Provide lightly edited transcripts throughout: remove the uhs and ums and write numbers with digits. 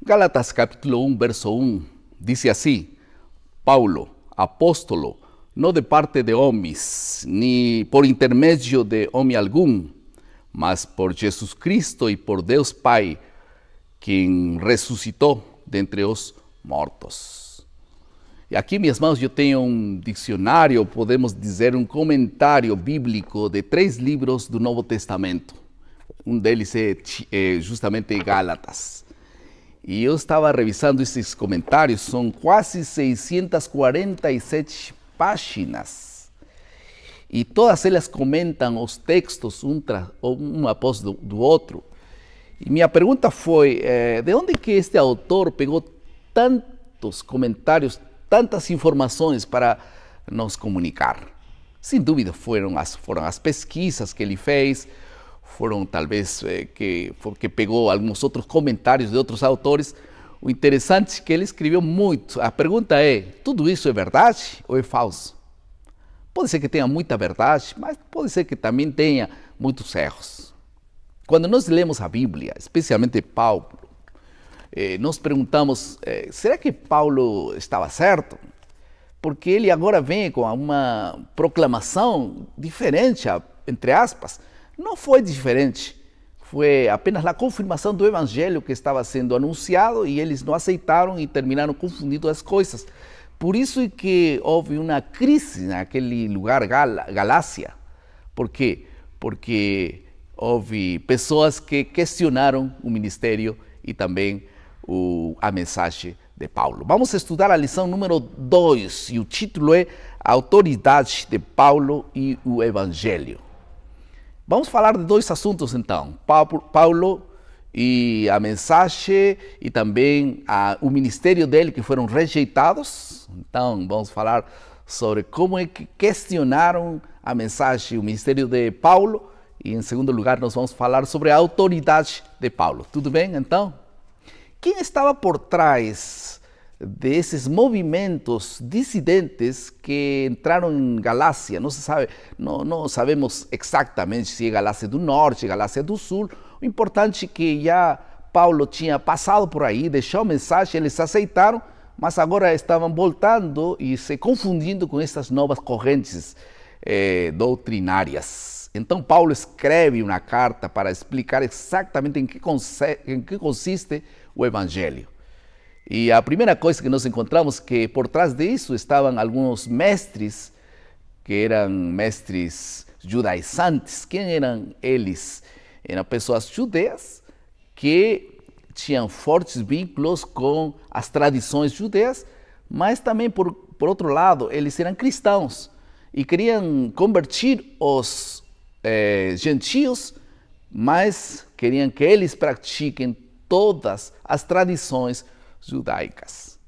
Gálatas capítulo 1, verso 1, dice así: Paulo, apóstolo, no de parte de hombres, ni por intermedio de hombre algún, mas por Jesucristo y por Deus Pai, quien resucitó de entre os mortos. E aqui, meus irmãos, eu tenho um dicionário, podemos dizer um comentário bíblico de 3 livros do Novo Testamento. Um deles é justamente Gálatas. E eu estava revisando esses comentários, são quase 647 páginas. E todas elas comentam os textos um após do outro. E minha pergunta foi, de onde que este autor pegou tantos comentários, tantas informações para nos comunicar? Sem dúvida foram as pesquisas que ele fez, foram talvez que pegou alguns outros comentários de outros autores. O interessante é que ele escreveu muito. A pergunta é, tudo isso é verdade ou é falso? Pode ser que tenha muita verdade, mas pode ser que também tenha muitos erros. Quando nós lemos a Bíblia, especialmente Paulo, nós perguntamos, será que Paulo estava certo? Porque ele agora vem com uma proclamação diferente, entre aspas. Não foi diferente, foi apenas a confirmação do evangelho que estava sendo anunciado e eles não aceitaram e terminaram confundindo as coisas. Por isso é que houve uma crise naquele lugar, Galácia. Por quê? Porque houve pessoas que questionaram o ministério e também a mensagem de Paulo. Vamos estudar a lição número 2 e o título é A Autoridade de Paulo e o Evangelho. Vamos falar de 2 assuntos então, Paulo e a mensagem e também o ministério dele que foram rejeitados. Então vamos falar sobre como é que questionaram a mensagem, o ministério de Paulo. E em segundo lugar nós vamos falar sobre a autoridade de Paulo. Tudo bem então? Quem estava por trás desses movimentos dissidentes que entraram em Galácia? Não se sabe, não sabemos exatamente se é Galácia do Norte, Galácia do Sul. O importante é que já Paulo tinha passado por aí, deixou a mensagem, eles aceitaram, mas agora estavam voltando e se confundindo com essas novas correntes doutrinárias. Então Paulo escreve uma carta para explicar exatamente em que consiste o Evangelho. E a primeira coisa que nós encontramos é que por trás disso estavam alguns mestres, que eram mestres judaizantes. Quem eram eles? Eram pessoas judeias que tinham fortes vínculos com as tradições judeias, mas também, por outro lado, eles eram cristãos e queriam convertir os gentios, mas queriam que eles pratiquem todas as tradições judaicas.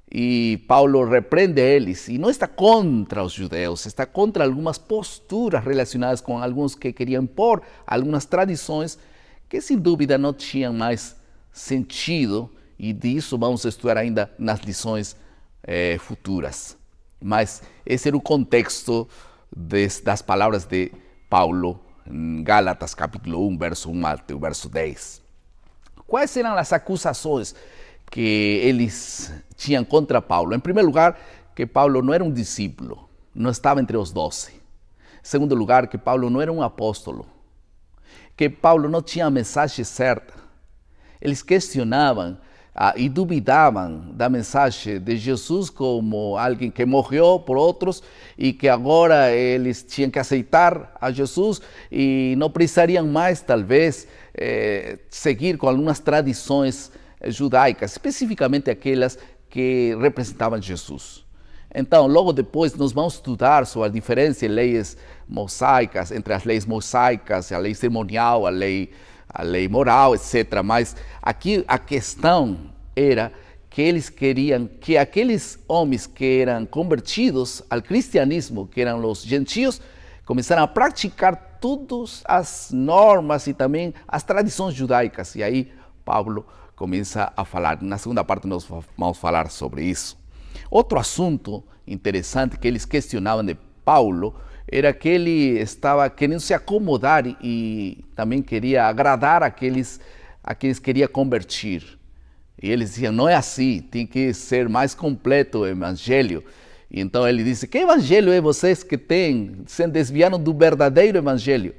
E Paulo repreende eles e não está contra os judeus, está contra algumas posturas relacionadas com alguns que queriam impor algumas tradições que sem dúvida não tinham mais sentido, e disso vamos estudar ainda nas lições futuras. Mas esse era o contexto das palavras de Paulo em Gálatas capítulo 1, verso 1 até o verso 10. Quais eram as acusações que eles tinham contra Paulo? Em primeiro lugar, que Paulo não era um discípulo, não estava entre os 12. Em segundo lugar, que Paulo não era um apóstolo, que Paulo não tinha a mensagem certa. Eles questionavam e duvidavam da mensagem de Jesus como alguém que morreu por outros e que agora eles tinham que aceitar a Jesus e não precisariam mais, talvez, seguir com algumas tradições judaicas, especificamente aquelas que representavam Jesus. Então, logo depois, nós vamos estudar sobre a diferença em leis mosaicas, entre as leis mosaicas, a lei cerimonial, a lei moral, etc. Mas aqui a questão era que eles queriam que aqueles homens que eram convertidos ao cristianismo, que eram os gentios, começaram a praticar todas as normas e também as tradições judaicas. E aí Paulo começa a falar. Na segunda parte nós vamos falar sobre isso. Outro assunto interessante que eles questionavam de Paulo era que ele estava querendo se acomodar e também queria agradar aqueles que queria convertir. E eles diziam, não é assim, tem que ser mais completo o evangelho. E então ele disse, que evangelho é vocês que têm, se desviaram do verdadeiro evangelho?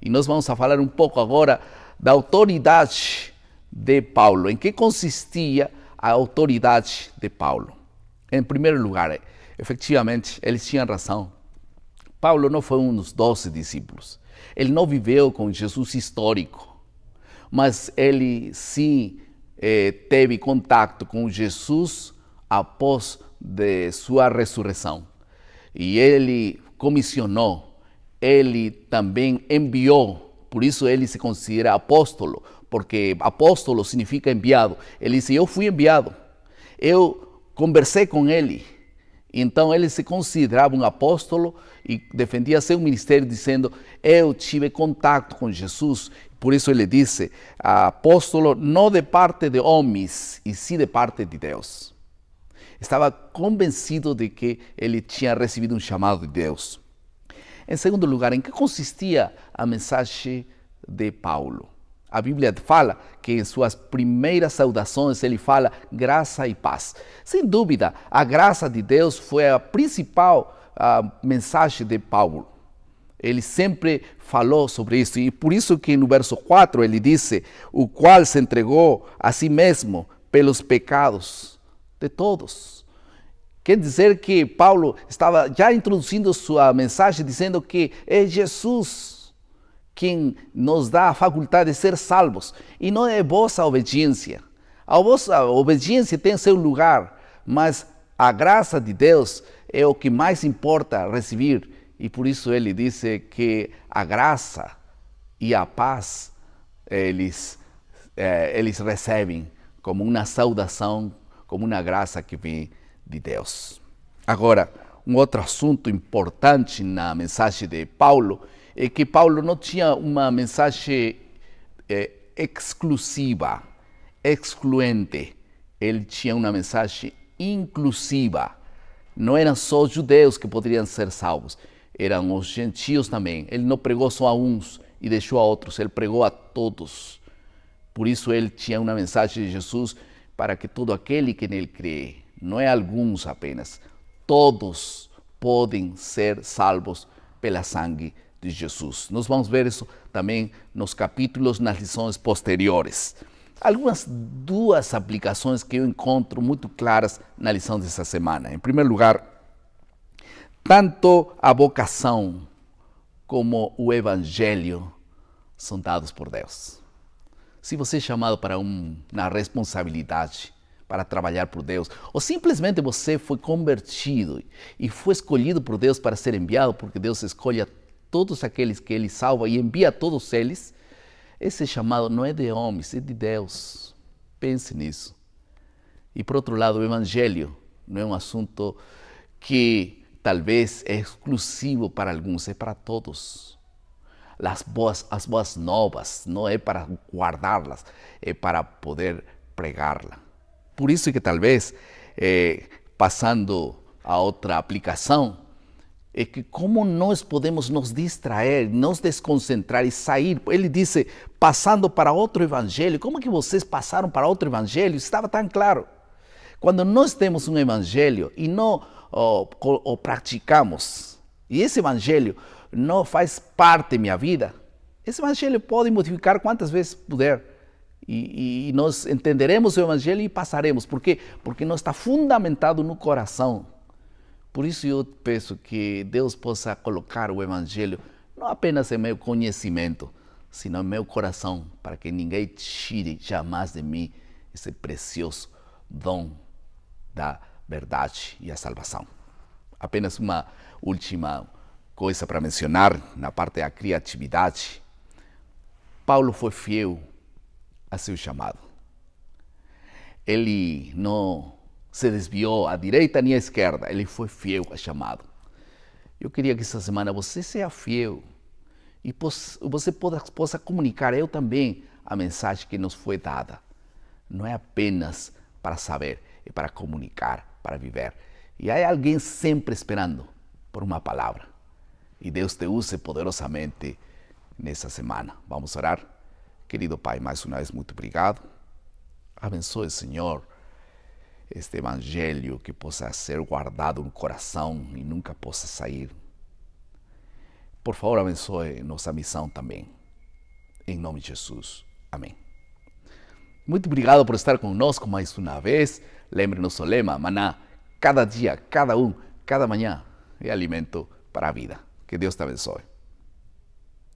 E nós vamos a falar um pouco agora da autoridade de Paulo. Em que consistia a autoridade de Paulo? Em primeiro lugar, efetivamente, eles tinham razão. Paulo não foi um dos 12 discípulos. Ele não viveu com Jesus histórico, mas ele sim teve contato com Jesus após de sua ressurreição. E ele comissionou, ele também enviou, por isso ele se considera apóstolo, porque apóstolo significa enviado. Ele disse, eu fui enviado, eu conversei com ele. Então ele se considerava um apóstolo e defendia seu ministério dizendo, eu tive contato com Jesus. Por isso ele disse, apóstolo não de parte de homens, e sim de parte de Deus. Estava convencido de que ele tinha recebido um chamado de Deus. Em segundo lugar, em que consistia a mensagem de Paulo? A Bíblia fala que em suas primeiras saudações ele fala graça e paz. Sem dúvida, a graça de Deus foi a principal mensagem de Paulo. Ele sempre falou sobre isso e por isso que no verso 4 ele disse, o qual se entregou a si mesmo pelos pecados de todos. Quer dizer que Paulo estava já introduzindo sua mensagem dizendo que é Jesus quem nos dá a faculdade de ser salvos. E não é vossa obediência. A vossa obediência tem seu lugar, mas a graça de Deus é o que mais importa receber. E por isso ele disse que a graça e a paz eles recebem como uma saudação, como uma graça que vem de Deus. Agora, um outro assunto importante na mensagem de Paulo é que Paulo não tinha uma mensagem exclusiva, excluente. Ele tinha uma mensagem inclusiva. Não eram só os judeus que poderiam ser salvos, eram os gentios também. Ele não pregou só a uns e deixou a outros, ele pregou a todos. Por isso ele tinha uma mensagem de Jesus para que todo aquele que nele crê, não é alguns apenas, todos podem ser salvos pela sangue de Jesus. Nós vamos ver isso também nos capítulos, nas lições posteriores. Algumas duas aplicações que eu encontro muito claras na lição dessa semana. Em primeiro lugar, tanto a vocação como o evangelho são dados por Deus. Se você é chamado para uma responsabilidade, para trabalhar por Deus, ou simplesmente você foi convertido e foi escolhido por Deus para ser enviado, porque Deus escolhe a todos aqueles que Ele salva e envia a todos eles, esse chamado não é de homens, é de Deus. Pense nisso. E por outro lado, o evangelho não é um assunto que talvez é exclusivo para alguns, é para todos. As boas novas não é para guardá-las, é para poder pregá-las. Por isso que talvez, passando a outra aplicação, é que como nós podemos nos distrair, nos desconcentrar e sair. Ele disse, passando para outro evangelho. Como que vocês passaram para outro evangelho? Estava tão claro. Quando nós temos um evangelho e não o praticamos, e esse evangelho não faz parte da minha vida, esse evangelho pode modificar quantas vezes puder. E nós entenderemos o evangelho e passaremos. Por quê? Porque não está fundamentado no coração. Por isso eu peço que Deus possa colocar o evangelho não apenas em meu conhecimento, sino em meu coração, para que ninguém tire jamais de mim esse precioso dom da verdade e a salvação. Apenas uma última coisa para mencionar na parte da criatividade. Paulo foi fiel a seu chamado. Ele não se desviou à direita nem à esquerda, ele foi fiel ao chamado. Eu queria que essa semana você seja fiel e você possa comunicar, eu também, a mensagem que nos foi dada. Não é apenas para saber, é para comunicar, para viver. E há alguém sempre esperando por uma palavra. E Deus te use poderosamente nessa semana. Vamos orar? Querido Pai, mais uma vez, muito obrigado. Abençoe, Senhor, este evangelho que possa ser guardado no coração e nunca possa sair. Por favor, abençoe nossa missão também. Em nome de Jesus. Amém. Muito obrigado por estar conosco mais uma vez. Lembre nosso lema, maná, cada dia, cada manhã é alimento para a vida. Que Deus te abençoe.